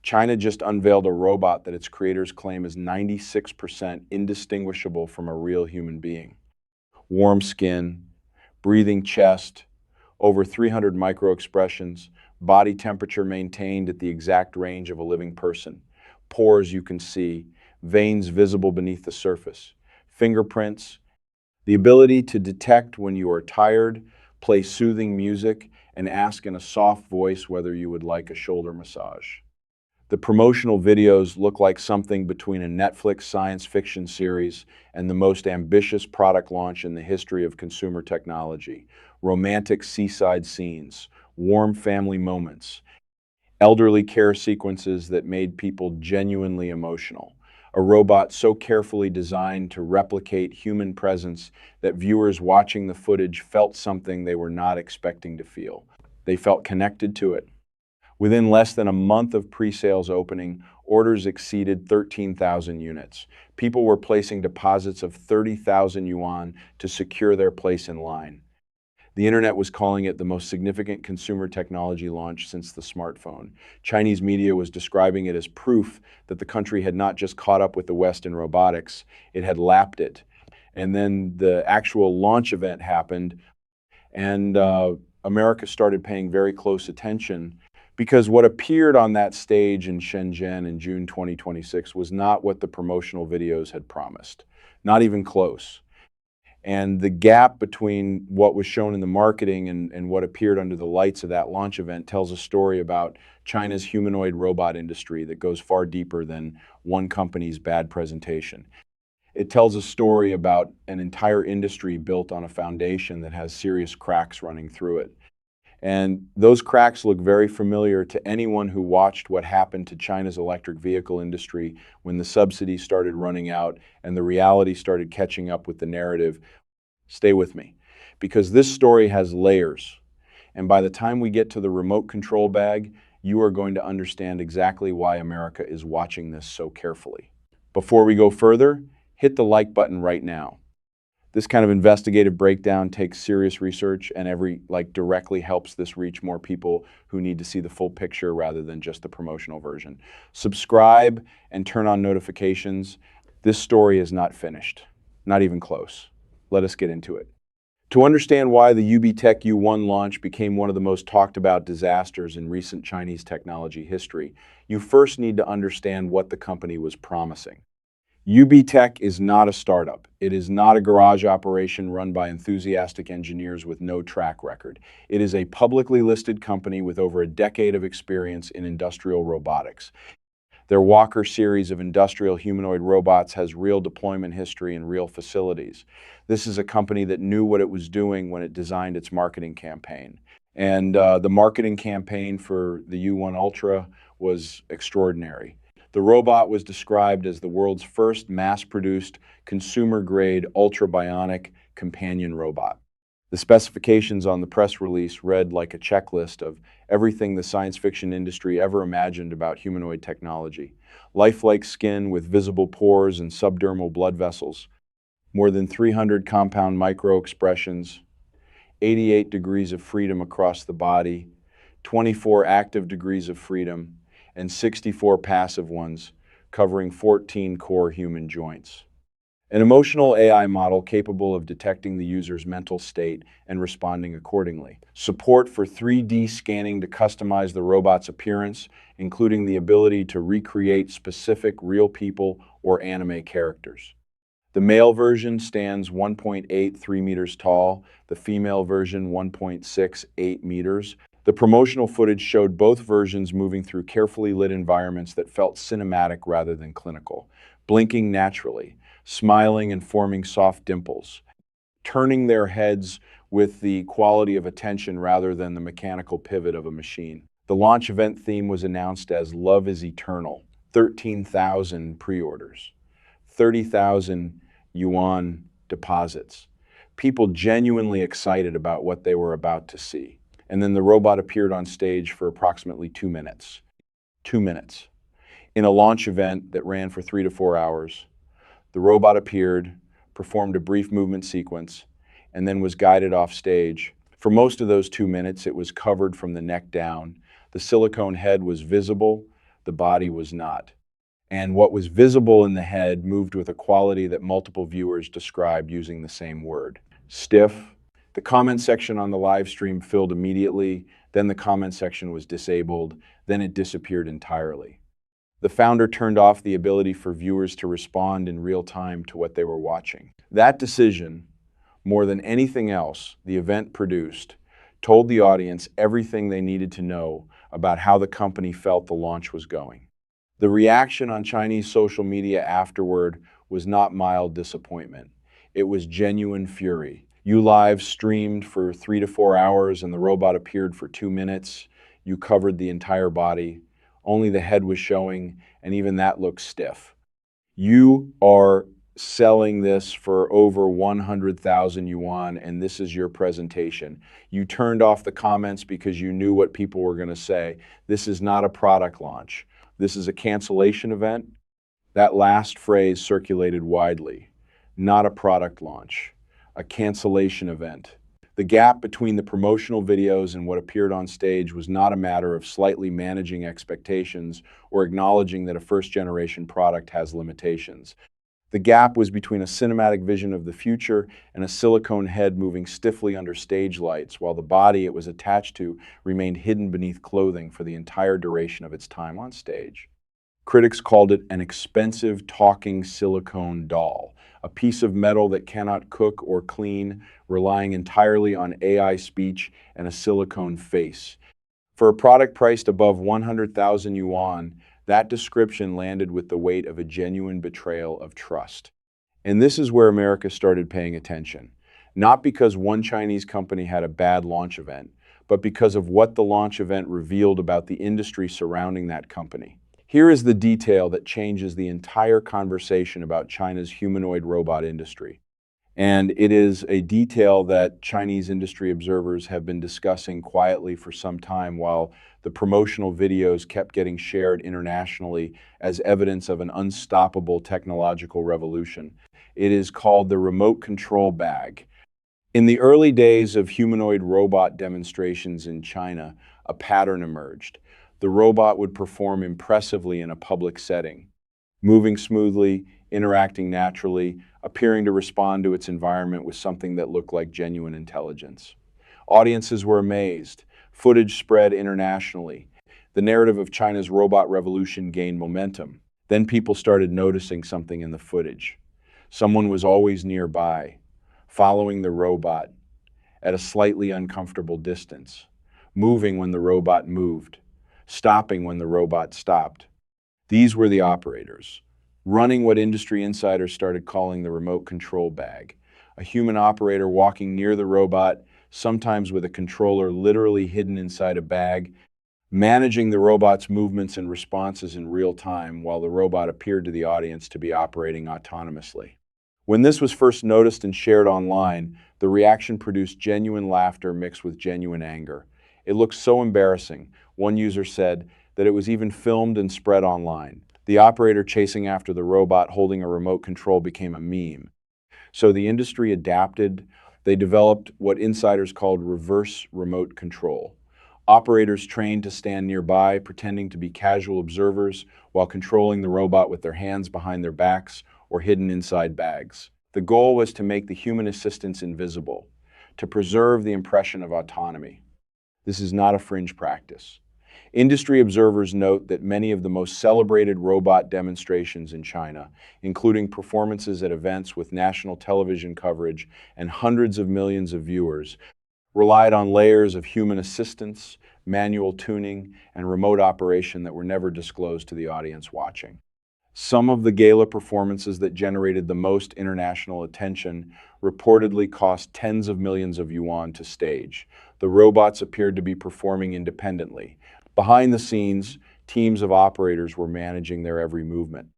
China just unveiled a robot that its creators claim is 96% indistinguishable from a real human being. Warm skin, breathing chest, over 300 micro-expressions, body temperature maintained at the exact range of a living person, pores you can see, veins visible beneath the surface, fingerprints, the ability to detect when you are tired, play soothing music, and ask in a soft voice whether you would like a shoulder massage. The promotional videos look like something between a Netflix science fiction series and the most ambitious product launch in the history of consumer technology. Romantic seaside scenes, warm family moments, elderly care sequences that made people genuinely emotional. A robot so carefully designed to replicate human presence that viewers watching the footage felt something they were not expecting to feel. They felt connected to it. Within less than a month of pre-sales opening, orders exceeded 13,000 units. People were placing deposits of 30,000 yuan to secure their place in line. The internet was calling it the most significant consumer technology launch since the smartphone. Chinese media was describing it as proof that the country had not just caught up with the West in robotics, it had lapped it. And then the actual launch event happened, and America started paying very close attention, because what appeared on that stage in Shenzhen in June 2026 was not what the promotional videos had promised, not even close. And the gap between what was shown in the marketing and what appeared under the lights of that launch event tells a story about China's humanoid robot industry that goes far deeper than one company's bad presentation. It tells a story about an entire industry built on a foundation that has serious cracks running through it. And those cracks look very familiar to anyone who watched what happened to China's electric vehicle industry when the subsidies started running out and the reality started catching up with the narrative. Stay with me, because this story has layers. And by the time we get to the remote control bag, you are going to understand exactly why America is watching this so carefully. Before we go further, hit the like button right now. This kind of investigative breakdown takes serious research, and directly helps this reach more people who need to see the full picture rather than just the promotional version. Subscribe and turn on notifications. This story is not finished, not even close. Let us get into it. To understand why the UBTech U1 launch became one of the most talked about disasters in recent Chinese technology history, you first need to understand what the company was promising. UBTech is not a startup. It is not a garage operation run by enthusiastic engineers with no track record. It is a publicly listed company with over a decade of experience in industrial robotics. Their Walker series of industrial humanoid robots has real deployment history in real facilities. This is a company that knew what it was doing when it designed its marketing campaign. And the marketing campaign for the U1 Ultra was extraordinary. The robot was described as the world's first mass-produced, consumer-grade, ultra-bionic companion robot. The specifications on the press release read like a checklist of everything the science fiction industry ever imagined about humanoid technology. Lifelike skin with visible pores and subdermal blood vessels, more than 300 compound micro-expressions, 88 degrees of freedom across the body, 24 active degrees of freedom, and 64 passive ones, covering 14 core human joints. An emotional AI model capable of detecting the user's mental state and responding accordingly. Support for 3D scanning to customize the robot's appearance, including the ability to recreate specific real people or anime characters. The male version stands 1.83 meters tall, the female version 1.68 meters. The promotional footage showed both versions moving through carefully lit environments that felt cinematic rather than clinical, blinking naturally, smiling and forming soft dimples, turning their heads with the quality of attention rather than the mechanical pivot of a machine. The launch event theme was announced as Love is Eternal, 13,000 pre-orders, 30,000 yuan deposits. People genuinely excited about what they were about to see. And then the robot appeared on stage for approximately 2 minutes. 2 minutes. In a launch event that ran for 3 to 4 hours, the robot appeared, performed a brief movement sequence, and then was guided off stage. For most of those 2 minutes, it was covered from the neck down. The silicone head was visible, the body was not. And what was visible in the head moved with a quality that multiple viewers described using the same word: stiff. The comment section on the live stream filled immediately, then the comment section was disabled, then it disappeared entirely. The founder turned off the ability for viewers to respond in real time to what they were watching. That decision, more than anything else the event produced, told the audience everything they needed to know about how the company felt the launch was going. The reaction on Chinese social media afterward was not mild disappointment. It was genuine fury. You live streamed for 3 to 4 hours and the robot appeared for 2 minutes. You covered the entire body. Only the head was showing, and even that looked stiff. You are selling this for over 100,000 yuan, and this is your presentation. You turned off the comments because you knew what people were going to say. This is not a product launch. This is a cancellation event. That last phrase circulated widely. Not a product launch, a cancellation event. The gap between the promotional videos and what appeared on stage was not a matter of slightly managing expectations or acknowledging that a first-generation product has limitations. The gap was between a cinematic vision of the future and a silicone head moving stiffly under stage lights, while the body it was attached to remained hidden beneath clothing for the entire duration of its time on stage. Critics called it an expensive talking silicone doll, a piece of metal that cannot cook or clean, relying entirely on AI speech and a silicone face. For a product priced above 100,000 yuan, that description landed with the weight of a genuine betrayal of trust. And this is where America started paying attention. Not because one Chinese company had a bad launch event, but because of what the launch event revealed about the industry surrounding that company. Here is the detail that changes the entire conversation about China's humanoid robot industry. And it is a detail that Chinese industry observers have been discussing quietly for some time while the promotional videos kept getting shared internationally as evidence of an unstoppable technological revolution. It is called the remote control bag. In the early days of humanoid robot demonstrations in China, a pattern emerged. The robot would perform impressively in a public setting, moving smoothly, interacting naturally, appearing to respond to its environment with something that looked like genuine intelligence. Audiences were amazed. Footage spread internationally. The narrative of China's robot revolution gained momentum. Then people started noticing something in the footage. Someone was always nearby, following the robot at a slightly uncomfortable distance, moving when the robot moved, stopping when the robot stopped. These were the operators, running what industry insiders started calling the remote control bag. A human operator walking near the robot, sometimes with a controller literally hidden inside a bag, managing the robot's movements and responses in real time while the robot appeared to the audience to be operating autonomously. When this was first noticed and shared online, the reaction produced genuine laughter mixed with genuine anger. It looked so embarrassing, one user said, that it was even filmed and spread online. The operator chasing after the robot holding a remote control became a meme. So the industry adapted. They developed what insiders called reverse remote control. Operators trained to stand nearby, pretending to be casual observers while controlling the robot with their hands behind their backs or hidden inside bags. The goal was to make the human assistants invisible, to preserve the impression of autonomy. This is not a fringe practice. Industry observers note that many of the most celebrated robot demonstrations in China, including performances at events with national television coverage and hundreds of millions of viewers, relied on layers of human assistance, manual tuning, and remote operation that were never disclosed to the audience watching. Some of the gala performances that generated the most international attention reportedly cost tens of millions of yuan to stage. The robots appeared to be performing independently. Behind the scenes, teams of operators were managing their every movement.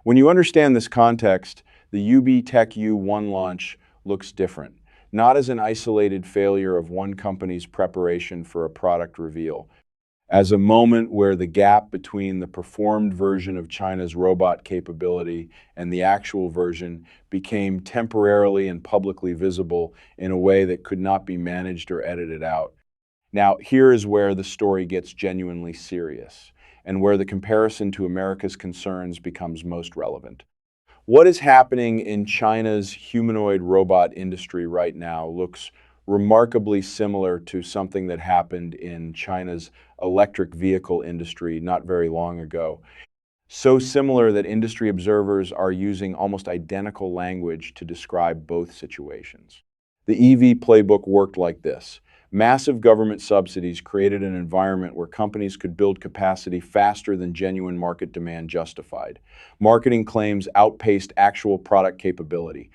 When you understand this context, the UB Tech U1 launch looks different, not as an isolated failure of one company's preparation for a product reveal, as a moment where the gap between the performed version of China's robot capability and the actual version became temporarily and publicly visible in a way that could not be managed or edited out. Now, here is where the story gets genuinely serious. and where the comparison to America's concerns becomes most relevant. What is happening in China's humanoid robot industry right now looks remarkably similar to something that happened in China's electric vehicle industry not very long ago. So similar that industry observers are using almost identical language to describe both situations. The EV playbook worked like this. Massive government subsidies created an environment where companies could build capacity faster than genuine market demand justified. Marketing claims outpaced actual product capability.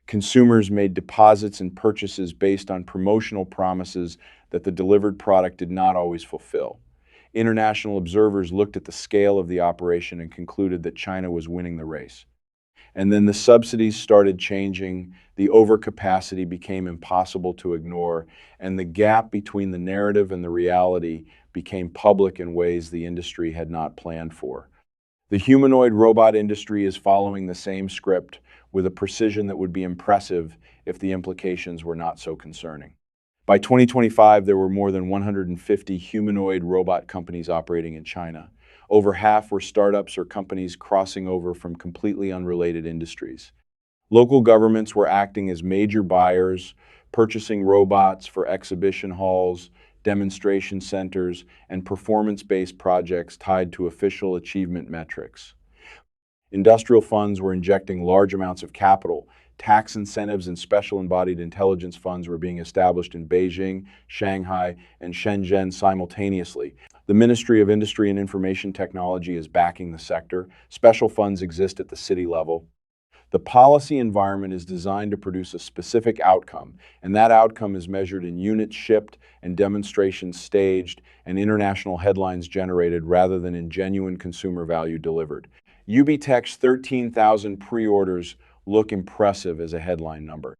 Consumers made deposits and purchases based on promotional promises that the delivered product did not always fulfill. International observers looked at the scale of the operation and concluded that China was winning the race. And then the subsidies started changing, the overcapacity became impossible to ignore, and the gap between the narrative and the reality became public in ways the industry had not planned for. The humanoid robot industry is following the same script with a precision that would be impressive if the implications were not so concerning. By 2025, there were more than 150 humanoid robot companies operating in China. Over half were startups or companies crossing over from completely unrelated industries. Local governments were acting as major buyers, purchasing robots for exhibition halls, demonstration centers, and performance-based projects tied to official achievement metrics. Industrial funds were injecting large amounts of capital. Tax incentives and special embodied intelligence funds were being established in Beijing, Shanghai, and Shenzhen simultaneously. The Ministry of Industry and Information Technology is backing the sector. Special funds exist at the city level. The policy environment is designed to produce a specific outcome, and that outcome is measured in units shipped and demonstrations staged and international headlines generated rather than in genuine consumer value delivered. UBTech's 13,000 pre-orders look impressive as a headline number.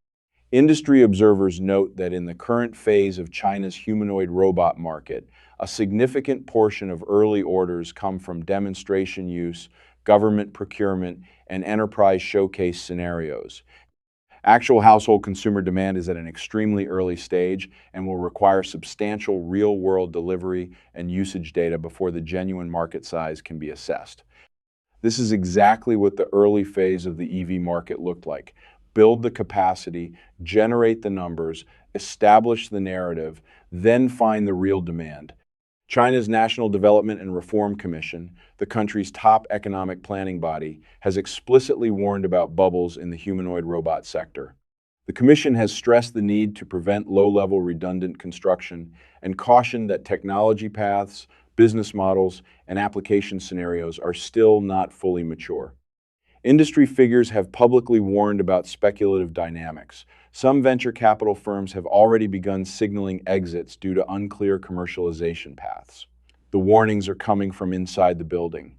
Industry observers note that in the current phase of China's humanoid robot market, a significant portion of early orders come from demonstration use, government procurement, and enterprise showcase scenarios. Actual household consumer demand is at an extremely early stage and will require substantial real-world delivery and usage data before the genuine market size can be assessed. This is exactly what the early phase of the EV market looked like. Build the capacity, generate the numbers, establish the narrative, then find the real demand. China's National Development and Reform Commission, the country's top economic planning body, has explicitly warned about bubbles in the humanoid robot sector. The Commission has stressed the need to prevent low-level redundant construction and cautioned that technology paths, business models, and application scenarios are still not fully mature. Industry figures have publicly warned about speculative dynamics. Some venture capital firms have already begun signaling exits due to unclear commercialization paths. The warnings are coming from inside the building,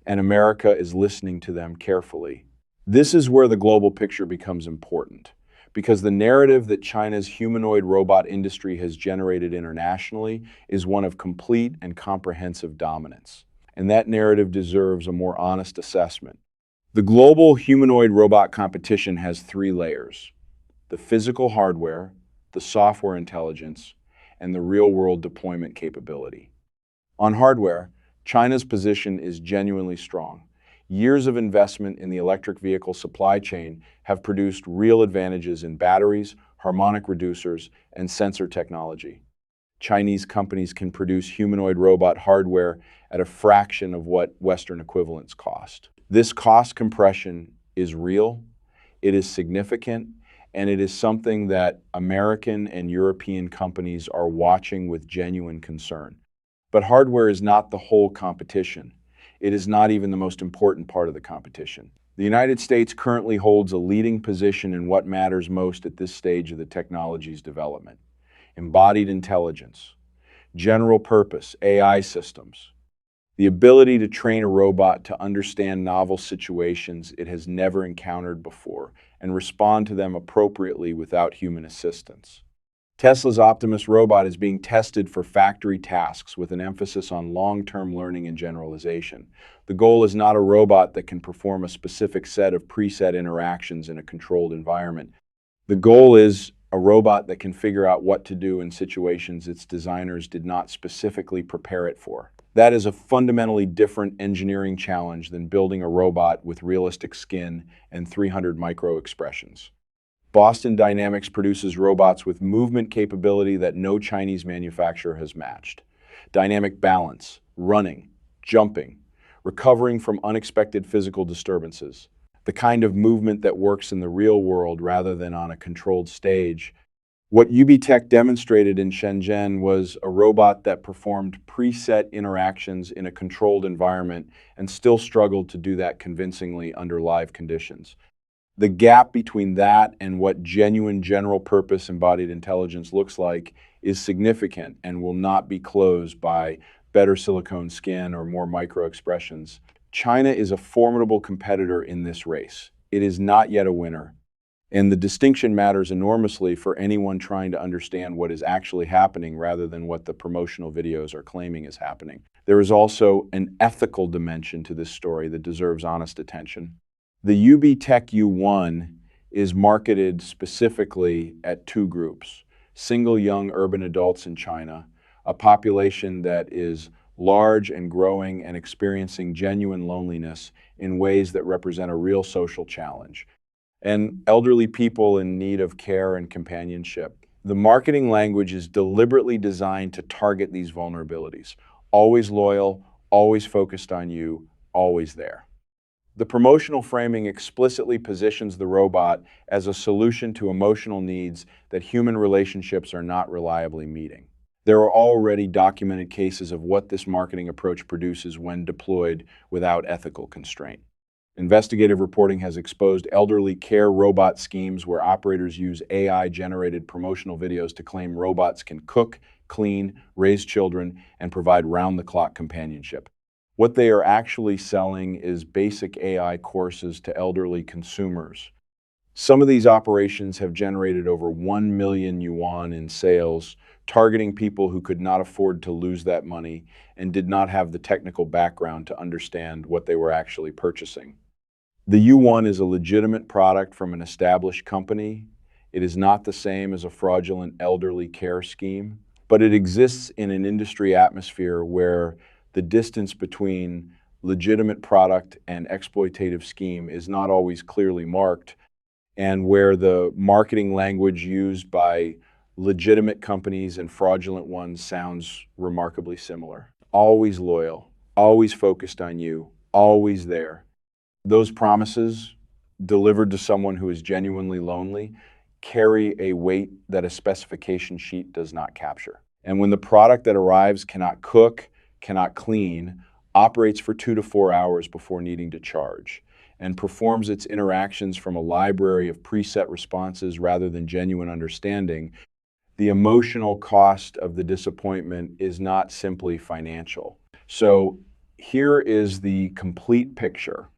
and America is listening to them carefully. This is where the global picture becomes important, because the narrative that China's humanoid robot industry has generated internationally is one of complete and comprehensive dominance. And that narrative deserves a more honest assessment. The global humanoid robot competition has three layers: the physical hardware, the software intelligence, and the real-world deployment capability. On hardware, China's position is genuinely strong. Years of investment in the electric vehicle supply chain have produced real advantages in batteries, harmonic reducers, and sensor technology. Chinese companies can produce humanoid robot hardware at a fraction of what Western equivalents cost. This cost compression is real, it is significant, and it is something that American and European companies are watching with genuine concern. But hardware is not the whole competition. It is not even the most important part of the competition. The United States currently holds a leading position in what matters most at this stage of the technology's development: embodied intelligence, general purpose AI systems, the ability to train a robot to understand novel situations it has never encountered before and respond to them appropriately without human assistance. Tesla's Optimus robot is being tested for factory tasks with an emphasis on long-term learning and generalization. The goal is not a robot that can perform a specific set of preset interactions in a controlled environment. The goal is a robot that can figure out what to do in situations its designers did not specifically prepare it for. That is a fundamentally different engineering challenge than building a robot with realistic skin and 300 micro expressions. Boston Dynamics produces robots with movement capability that no Chinese manufacturer has matched. Dynamic balance, running, jumping, recovering from unexpected physical disturbances. The kind of movement that works in the real world rather than on a controlled stage. What UBTech demonstrated in Shenzhen was a robot that performed preset interactions in a controlled environment and still struggled to do that convincingly under live conditions. The gap between that and what genuine general-purpose embodied intelligence looks like is significant and will not be closed by better silicone skin or more micro-expressions. China is a formidable competitor in this race. It is not yet a winner. And the distinction matters enormously for anyone trying to understand what is actually happening rather than what the promotional videos are claiming is happening. There is also an ethical dimension to this story that deserves honest attention. The UBTech U1 is marketed specifically at two groups: single young urban adults in China, a population that is large and growing and experiencing genuine loneliness in ways that represent a real social challenge, and elderly people in need of care and companionship. The marketing language is deliberately designed to target these vulnerabilities. Always loyal, always focused on you, always there. The promotional framing explicitly positions the robot as a solution to emotional needs that human relationships are not reliably meeting. There are already documented cases of what this marketing approach produces when deployed without ethical constraint. Investigative reporting has exposed elderly care robot schemes where operators use AI-generated promotional videos to claim robots can cook, clean, raise children, and provide round-the-clock companionship. What they are actually selling is basic AI courses to elderly consumers. Some of these operations have generated over 1 million yuan in sales, targeting people who could not afford to lose that money and did not have the technical background to understand what they were actually purchasing. The U1 is a legitimate product from an established company. It is not the same as a fraudulent elderly care scheme, but it exists in an industry atmosphere where the distance between legitimate product and exploitative scheme is not always clearly marked, and where the marketing language used by legitimate companies and fraudulent ones sounds remarkably similar. Always loyal, always focused on you, always there. Those promises, delivered to someone who is genuinely lonely, carry a weight that a specification sheet does not capture. And when the product that arrives cannot cook, cannot clean, operates for 2 to 4 hours before needing to charge, and performs its interactions from a library of preset responses rather than genuine understanding, the emotional cost of the disappointment is not simply financial. So here is the complete picture.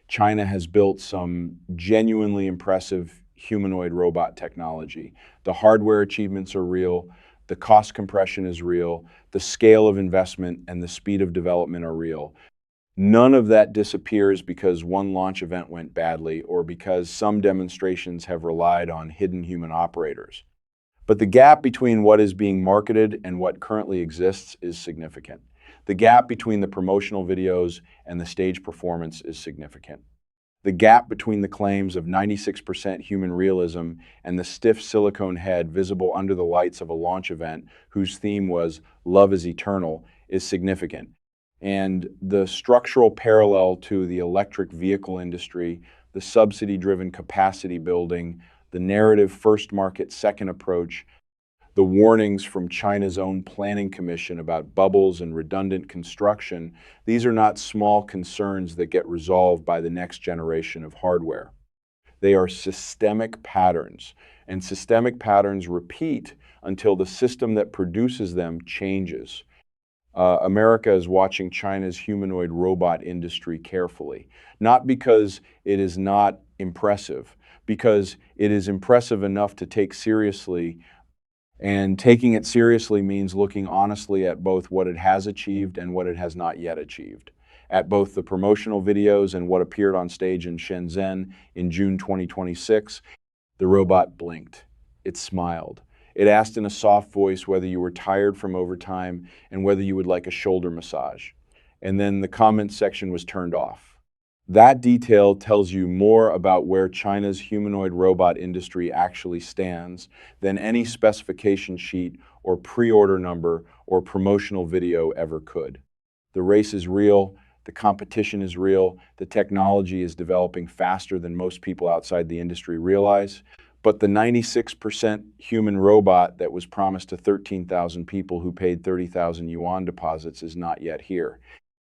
China has built some genuinely impressive humanoid robot technology. The hardware achievements are real, the cost compression is real, the scale of investment and the speed of development are real. None of that disappears because one launch event went badly or because some demonstrations have relied on hidden human operators. But the gap between what is being marketed and what currently exists is significant. The gap between the promotional videos and the stage performance is significant. The gap between the claims of 96% human realism and the stiff silicone head visible under the lights of a launch event whose theme was "Love is Eternal" is significant. And the structural parallel to the electric vehicle industry, the subsidy-driven capacity building, the narrative first market second approach, the warnings from China's own planning commission about bubbles and redundant construction, these are not small concerns that get resolved by the next generation of hardware. They are systemic patterns, and systemic patterns repeat until the system that produces them changes. America is watching China's humanoid robot industry carefully, not because it is not impressive, because it is impressive enough to take seriously. And taking it seriously means looking honestly at both what it has achieved and what it has not yet achieved. At both the promotional videos and what appeared on stage in Shenzhen in June 2026, the robot blinked. It smiled. It asked in a soft voice whether you were tired from overtime and whether you would like a shoulder massage. And then the comment section was turned off. That detail tells you more about where China's humanoid robot industry actually stands than any specification sheet or pre-order number or promotional video ever could. The race is real, the competition is real, the technology is developing faster than most people outside the industry realize, but the 96% human robot that was promised to 13,000 people who paid 30,000 yuan deposits is not yet here.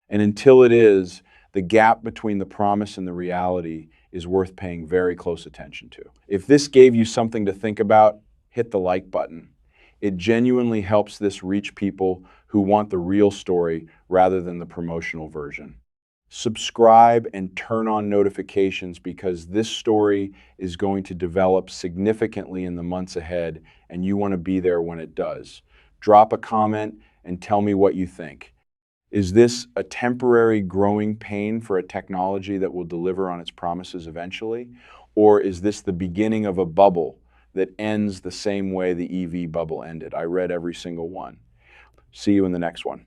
And until it is, the gap between the promise and the reality is worth paying very close attention to. If this gave you something to think about, hit the like button. It genuinely helps this reach people who want the real story rather than the promotional version. Subscribe and turn on notifications because this story is going to develop significantly in the months ahead, and you want to be there when it does. Drop a comment and tell me what you think. Is this a temporary growing pain for a technology that will deliver on its promises eventually? Or is this the beginning of a bubble that ends the same way the EV bubble ended? I read every single one. See you in the next one.